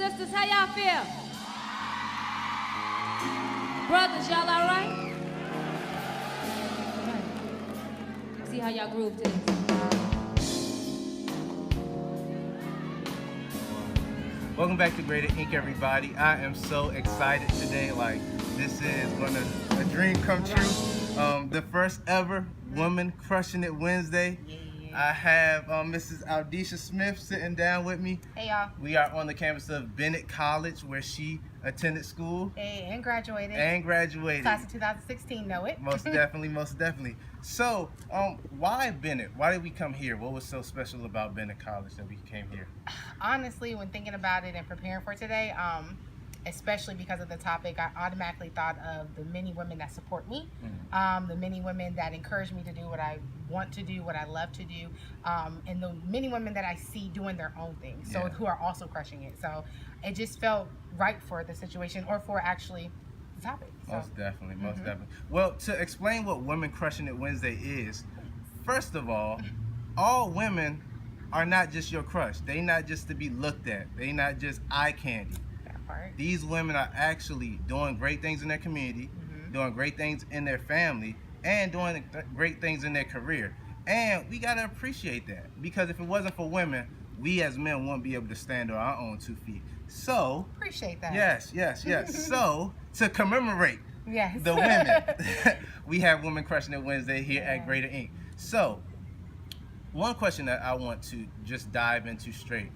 Sisters, how y'all feel? Brothers, y'all all right? See how y'all groove to this. Welcome back to Greater.inc, everybody. I am so excited today. Like, this is a dream come true. The first ever Woman Crushing It Wednesday. Yeah. I have Mrs. Aldeisha Smith sitting down with me. Hey, y'all. We are on the campus of Bennett College, where she attended school. Hey, and graduated. Class of 2016, know it. Most definitely, most definitely. So, why Bennett? Why did we come here? What was so special about Bennett College that we came here? Honestly, when thinking about it and preparing for today, especially because of the topic, I automatically thought of the many women that support me, the many women that encourage me to do what I want to do, what I love to do, and the many women that I see doing their own thing, so who are also crushing it. So it just felt right for the situation, or for actually the topic. So. Most definitely, most definitely. Well, to explain what Women Crushing It Wednesday is, first of all women are not just your crush. They not just to be looked at. They not just eye candy. These women are actually doing great things in their community, doing great things in their family, and doing great things in their career. And we gotta appreciate that, because if it wasn't for women, we as men wouldn't be able to stand on our own 2 feet. So appreciate that. Yes. So to commemorate the women, we have Women Crushing It Wednesday here at Greater.inc. So one question that I want to just dive into straight: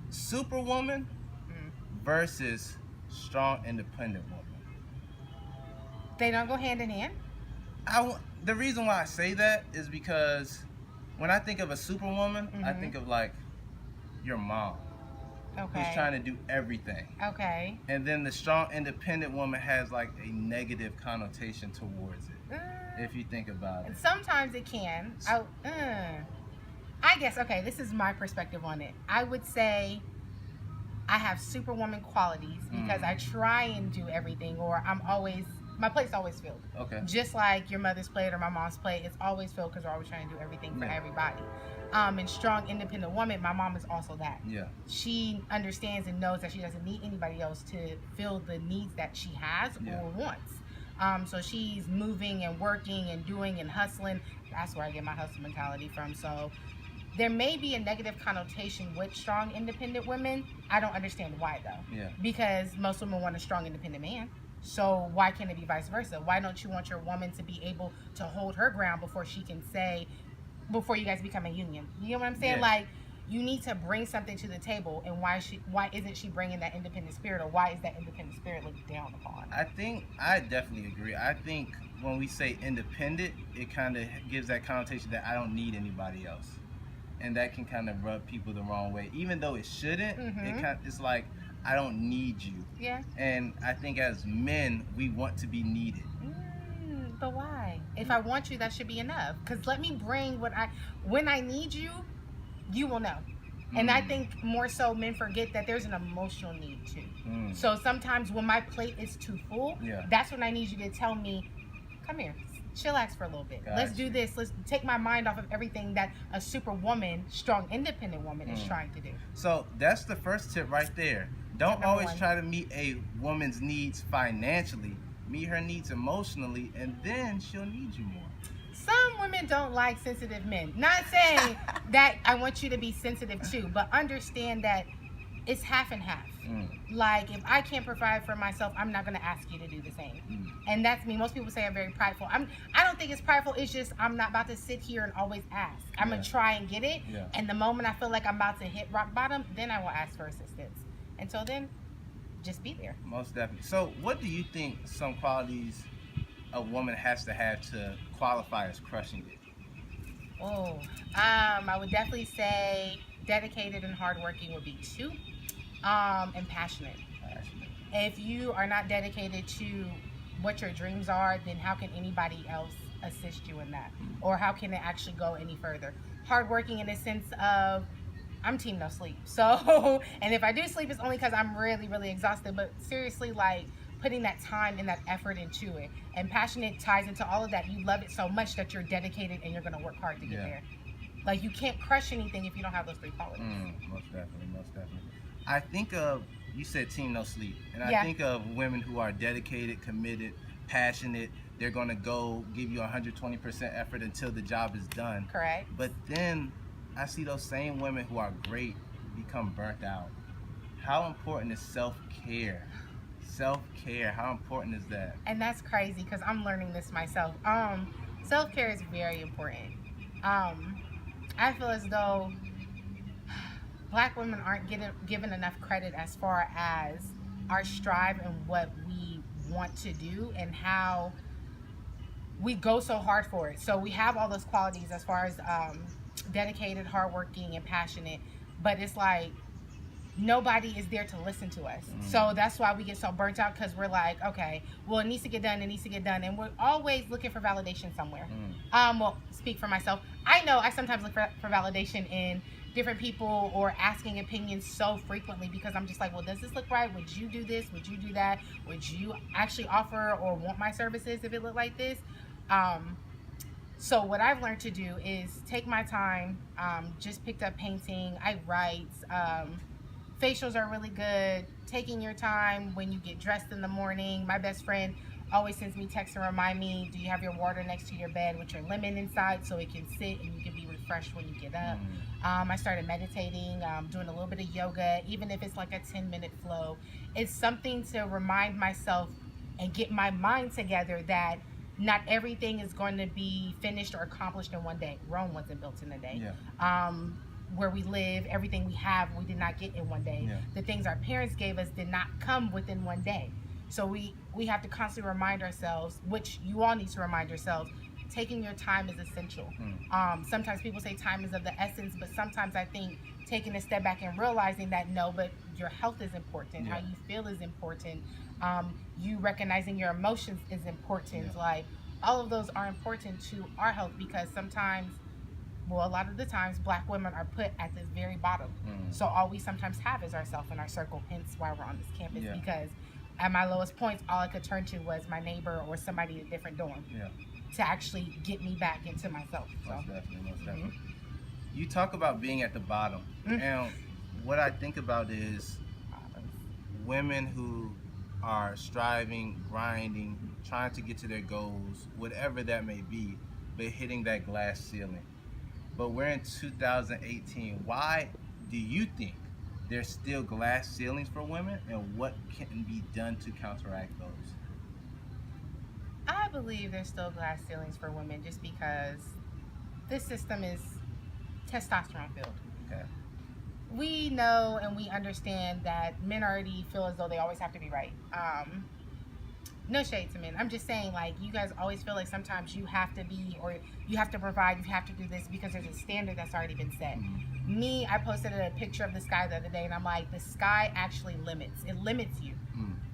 Superwoman versus strong, independent woman. They don't go hand in hand? The reason why I say that is because when I think of a superwoman, I think of like your mom, who's trying to do everything. Okay. And then the strong, independent woman has like a negative connotation towards it, if you think about it. Sometimes it can. I guess, okay, this is my perspective on it. I would say I have superwoman qualities because I try and do everything, or my plate's always filled. Okay. Just like your mother's plate or my mom's plate, it's always filled because we're always trying to do everything for everybody. And strong, independent woman, my mom is also that. Yeah. She understands and knows that she doesn't need anybody else to fill the needs that she has or wants. So she's moving and working and doing and hustling. That's where I get my hustle mentality from. So there may be a negative connotation with strong, independent women. I don't understand why, though. Yeah. Because most women want a strong, independent man. So why can't it be vice versa? Why don't you want your woman to be able to hold her ground before she can say, before you guys become a union? You know what I'm saying? Yeah. Like, you need to bring something to the table, and why isn't she bringing that independent spirit, or why is that independent spirit looked down upon? I definitely agree. I think when we say independent, it kind of gives that connotation that I don't need anybody else. And that can kind of rub people the wrong way, even though it shouldn't. It's like, I don't need you. Yeah. And I think as men, we want to be needed. But why? If I want you, that should be enough. Because let me bring when I need you, you will know. And I think more so men forget that there's an emotional need too. So sometimes when my plate is too full, that's when I need you to tell me, come here. Chillax for a little bit. Let's do this. Let's take my mind off of everything that a superwoman, strong, independent woman is trying to do. So that's the first tip right there. Don't always try to meet a woman's needs financially. Meet her needs emotionally, and then she'll need you more. Some women don't like sensitive men. Not saying that I want you to be sensitive too, but understand that it's half and half. Like, if I can't provide for myself, I'm not going to ask you to do the same. And that's me. Most people say I'm very prideful. I don't think it's prideful. It's just I'm not about to sit here and always ask. I'm going to try and get it. And the moment I feel like I'm about to hit rock bottom, then I will ask for assistance. Until then, just be there. Most definitely. So what do you think some qualities a woman has to have to qualify as crushing it? I would definitely say dedicated and hardworking would be 2. And passionate. If you are not dedicated to what your dreams are, then how can anybody else assist you in that? Or how can it actually go any further? Hardworking in the sense of, I'm team no sleep. So, and if I do sleep, it's only because I'm really, really exhausted. But seriously, like, putting that time and that effort into it. And passionate ties into all of that. You love it so much that you're dedicated and you're going to work hard to get there. Like, you can't crush anything if you don't have those 3 qualities. Most definitely, most definitely. I think of, you said Team No Sleep, and I Yeah. think of women who are dedicated, committed, passionate. They're going to go give you 120% effort until the job is done. Correct. But then I see those same women who are great become burnt out. How important is self-care? Self-care, how important is that? And that's crazy because I'm learning this myself. Self-care is very important. I feel as though black women aren't given enough credit as far as our strive and what we want to do and how we go so hard for it. So we have all those qualities as far as dedicated, hardworking, and passionate, but it's like nobody is there to listen to us. So that's why we get so burnt out, because we're like, okay, well, it needs to get done, and we're always looking for validation somewhere. Well, speak for myself. I know I sometimes look for validation in different people or asking opinions so frequently, because I'm just like, well, does this look right? Would you do this? Would you do that? Would you actually offer or want my services if it looked like this? So what I've learned to do is take my time. Just picked up painting. I write. Facials are really good. Taking your time when you get dressed in the morning. My best friend always sends me texts to remind me, do you have your water next to your bed with your lemon inside so it can sit and you can be refreshed when you get up. I started meditating, doing a little bit of yoga, even if it's like a 10-minute flow. It's something to remind myself and get my mind together that not everything is going to be finished or accomplished in one day. Rome wasn't built in a day. Where we live, everything we have, we did not get in one day. The things our parents gave us did not come within one day. So we have to constantly remind ourselves, which you all need to remind yourselves, taking your time is essential. Sometimes people say time is of the essence, but sometimes I think taking a step back and realizing that no, but your health is important, how you feel is important, you recognizing your emotions is important. Like, all of those are important to our health, because sometimes, well, a lot of the times, black women are put at this very bottom. So all we sometimes have is ourselves in our circle, hence why we're on this campus, because at my lowest points, all I could turn to was my neighbor or somebody in a different dorm to actually get me back into myself. So. Most definitely. You talk about being at the bottom, and what I think about is women who are striving, grinding, trying to get to their goals, whatever that may be, but hitting that glass ceiling. But we're in 2018. Why do you think there's still glass ceilings for women, and what can be done to counteract those? I believe there's still glass ceilings for women just because this system is testosterone filled. Okay. We know and we understand that men already feel as though they always have to be right. No shade to men. I'm just saying, like, you guys always feel like sometimes you have to be, or you have to provide, you have to do this because there's a standard that's already been set. Me, I posted a picture of the sky the other day, and I'm like, the sky actually limits. It limits you.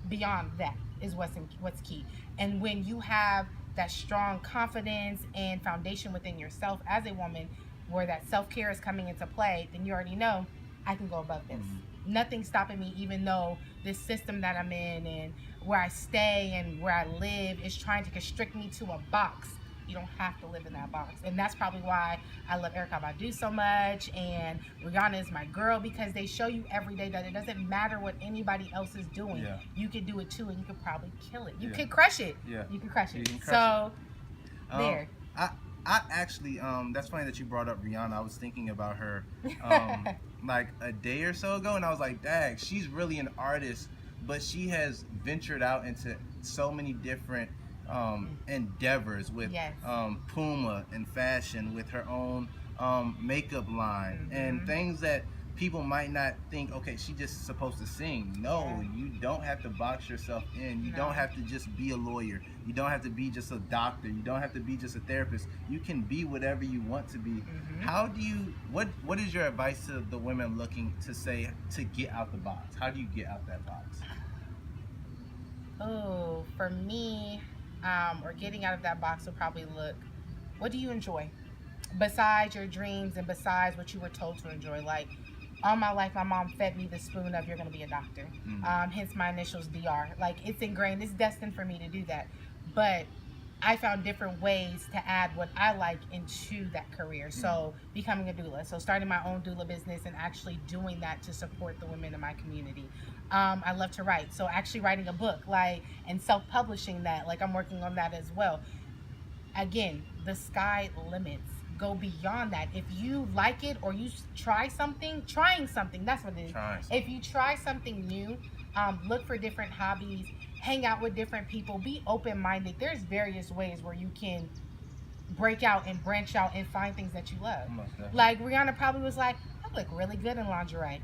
Beyond that is what's key. And when you have that strong confidence and foundation within yourself as a woman, where that self-care is coming into play, then you already know, I can go above this. Nothing's stopping me, even though this system that I'm in and where I stay and where I live is trying to constrict me to a box. You don't have to live in that box. And that's probably why I love Erykah Badu so much, and Rihanna is my girl, because they show you every day that it doesn't matter what anybody else is doing. You can do it too, and you could probably kill it. You could crush it. You can crush it. There. I actually, that's funny that you brought up Rihanna. I was thinking about her like a day or so ago, and I was like, dang, she's really an artist, but she has ventured out into so many different endeavors with Puma and fashion, with her own makeup line, and things that people might not think, okay, she just supposed to sing. No, you don't have to box yourself in. You don't have to just be a lawyer. You don't have to be just a doctor. You don't have to be just a therapist. You can be whatever you want to be. How do you, what is your advice to the women looking to say, to get out the box? How do you get out that box? Oh, for me, or getting out of that box will probably look, what do you enjoy? Besides your dreams and besides what you were told to enjoy. Like, all my life, my mom fed me the spoon of, you're going to be a doctor. Hence my initials, DR. Like, it's ingrained. It's destined for me to do that. But I found different ways to add what I like into that career. So becoming a doula, so starting my own doula business and actually doing that to support the women in my community. I love to write, so actually writing a book, like, and self-publishing that, like, I'm working on that as well. Again, the sky limits. Go beyond that. If you like it or you trying something, that's what it is. If you try something new, look for different hobbies, hang out with different people, be open-minded. There's various ways where you can break out and branch out and find things that you love. Like Rihanna probably was like, I look really good in lingerie.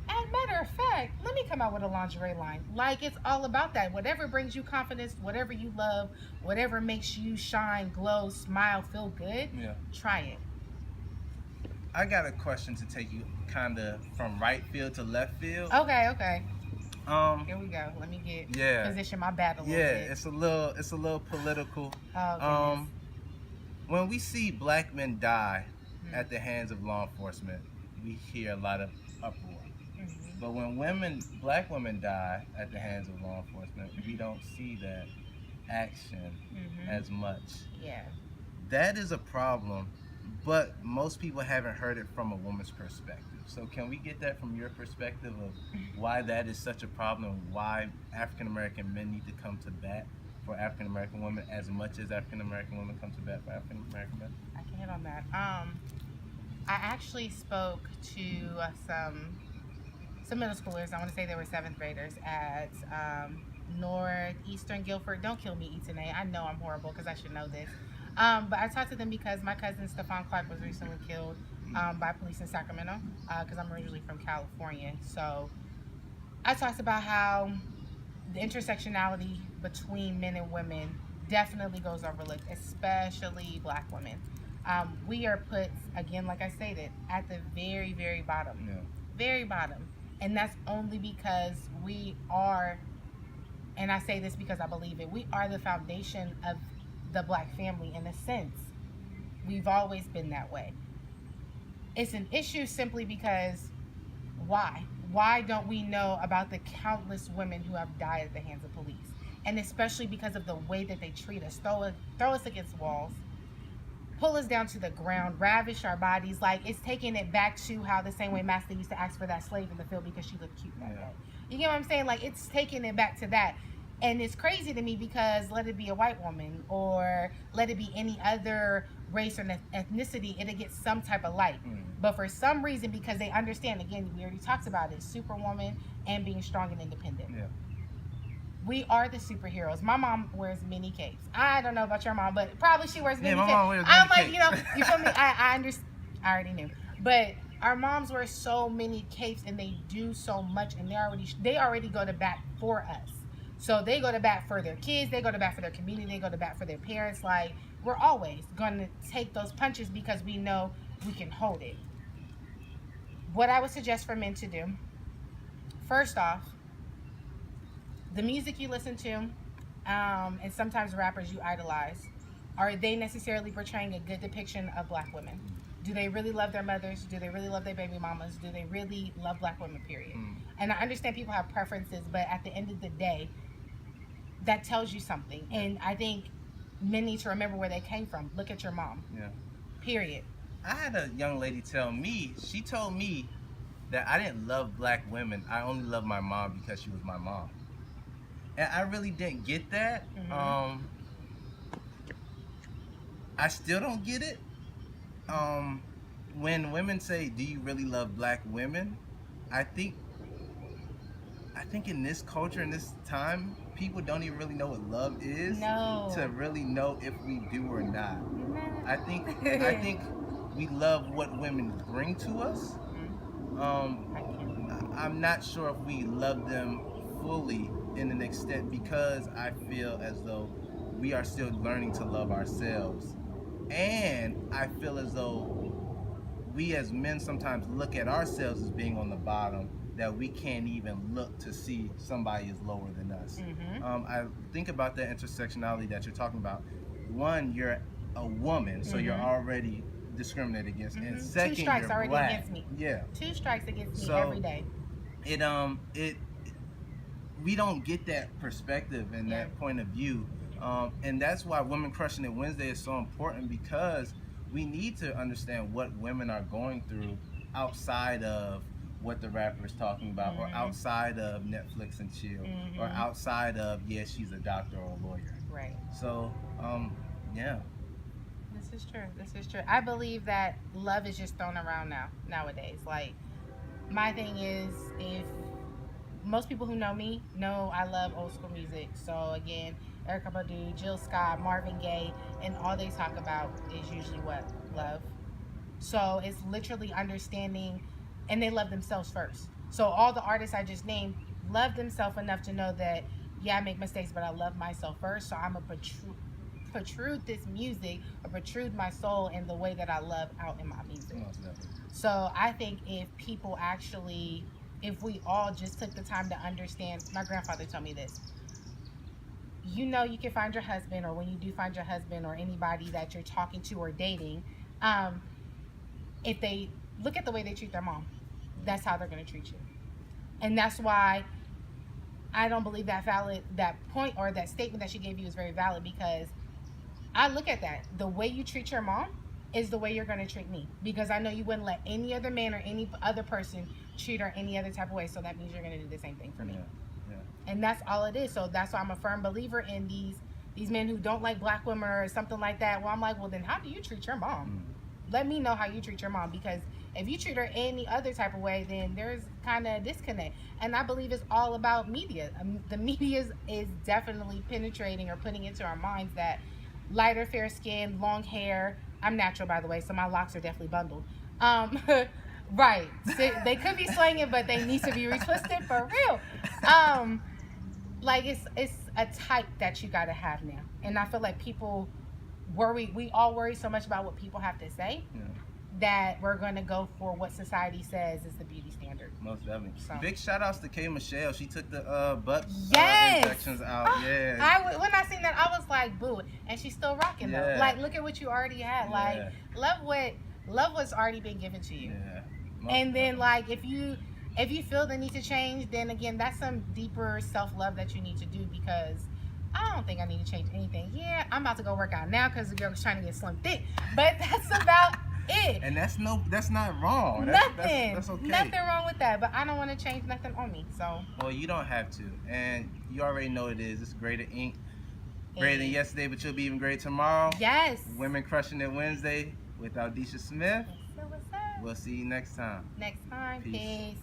And matter of fact, let me come out with a lingerie line. Like, it's all about that. Whatever brings you confidence, whatever you love, whatever makes you shine, glow, smile, feel good, try it. I got a question to take you kind of from right field to left field. Okay. Here we go. Let me position my bat a little bit. Yeah, it's a little political. Oh, when we see black men die at the hands of law enforcement, we hear a lot of uproar. But when black women die at the hands of law enforcement, we don't see that action as much. Yeah. That is a problem, but most people haven't heard it from a woman's perspective. So can we get that from your perspective of why that is such a problem, why African American men need to come to bat for African American women as much as African American women come to bat for African American men? I can hit on that. I actually spoke to some middle schoolers. I want to say they were 7th graders at Northeastern Guilford. Don't kill me, Itane. I know I'm horrible because I should know this. But I talked to them because my cousin Stephon Clark was recently killed by police in Sacramento, because I'm originally from California. So I talked about how the intersectionality between men and women definitely goes overlooked, especially black women. We are put, again, like I stated, at the very, very bottom. Very bottom. And that's only because we are, and I say this because I believe it, we are the foundation of the black family in a sense. We've always been that way. It's an issue simply because why? Why don't we know about the countless women who have died at the hands of police? And especially because of the way that they treat us, throw us against walls, pull us down to the ground, ravish our bodies. Like, it's taking it back to how the same way Master used to ask for that slave in the field because she looked cute that day. You get what I'm saying? Like, it's taking it back to that. And it's crazy to me because let it be a white woman or let it be any other race or ethnicity, it'll get some type of light. But for some reason, because they understand, again, we already talked about it, superwoman and being strong and independent. We are the superheroes. My mom wears mini capes. I don't know about your mom, but probably she wears mini capes. Mom wears mini I'm like, capes. you know, you feel me? I understand. I already knew. But our moms wear so many capes and they do so much, and they already go to bat for us. So they go to bat for their kids, they go to bat for their community, they go to bat for their parents. Like, we're always going to take those punches because we know we can hold it. What I would suggest for men to do, first off, the music you listen to, and sometimes rappers you idolize, are they necessarily portraying a good depiction of black women? Do they really love their mothers? Do they really love their baby mamas? Do they really love black women, period? And I understand people have preferences, but at the end of the day, that tells you something. And I think men need to remember where they came from. Look at your mom. Period. I had a young lady tell me, she told me that I didn't love black women. I only loved my mom because she was my mom. And I really didn't get that. I still don't get it. When women say, do you really love black women? I think in this culture, in this time, people don't even really know what love is to really know if we do or not. I think we love what women bring to us. I'm not sure if we love them fully in an extent because I feel as though we are still learning to love ourselves. And I feel as though we as men sometimes look at ourselves as being on the bottom, that we can't even look to see somebody is lower than us. I think about that intersectionality that you're talking about. One, you're a woman, so you're already discriminated against. And second, 2 strikes you're already black. against me. 2 strikes against me So, every day. We don't get that perspective and that point of view. And that's why Women Crushing It Wednesday is so important, because we need to understand what women are going through outside of what the rapper is talking about, or outside of Netflix and chill, or outside of, yeah, she's a doctor or a lawyer. Right. So, yeah. This is true. This is true. I believe that love is just thrown around nowadays. Like, my thing is, if most people who know me know I love old school music. So again, Erykah Badu, Jill Scott, Marvin Gaye, and all they talk about is usually what? Love. So it's literally understanding, and they love themselves first. So all the artists I just named love themselves enough to know that, yeah, I make mistakes, but I love myself first. So I'm a protrude this music, or protrude my soul in the way that I love out in my music. So I think if people actually, if we all just took the time to understand, my grandfather told me this, you know, you can find your husband, or when you do find your husband or anybody that you're talking to or dating, if they look at the way they treat their mom, that's how they're going to treat you. And that's why I don't believe that point or that statement that she gave you is very valid, because I look at that. The way you treat your mom is the way you're going to treat me, because I know you wouldn't let any other man or any other person treat her any other type of way. So that means you're going to do the same thing for me. Yeah. And that's all it is. So that's why I'm a firm believer in these men who don't like black women or something like that. Well, I'm like, well, then how do you treat your mom? Let me know how you treat your mom, because if you treat her any other type of way, then there's kind of a disconnect. And I believe it's all about media. The media is definitely penetrating or putting into our minds that lighter, fair skin, long hair. I'm natural, by the way, so my locks are definitely bundled. Right. They could be slanging, but they need to be retwisted for real. Like it's a type that you gotta have now. And I feel like people we all worry so much about what people have to say, that we're gonna go for what society says is the beauty standard. Most definitely. So. Big shout outs to K. Michelle. She took the butt injections out. When I seen that, I was like, boo. And she's still rocking though. Like, look at what you already had. Like, love what's already been given to you. And then like if you feel the need to change, then again, that's some deeper self-love that you need to do, because I don't think I need to change anything. Yeah, I'm about to go work out now because the girl was trying to get slim thick, but that's about it. And that's not wrong. Nothing. That's okay. Nothing wrong with that, but I don't want to change nothing on me. So. Well, you don't have to, and you already know it is. It's Greater.inc. Greater than yesterday, but you'll be even greater tomorrow. Yes. Women Crushing It Wednesday with Aldeisha Smith. So what's up? We'll see you next time. Next time. Peace.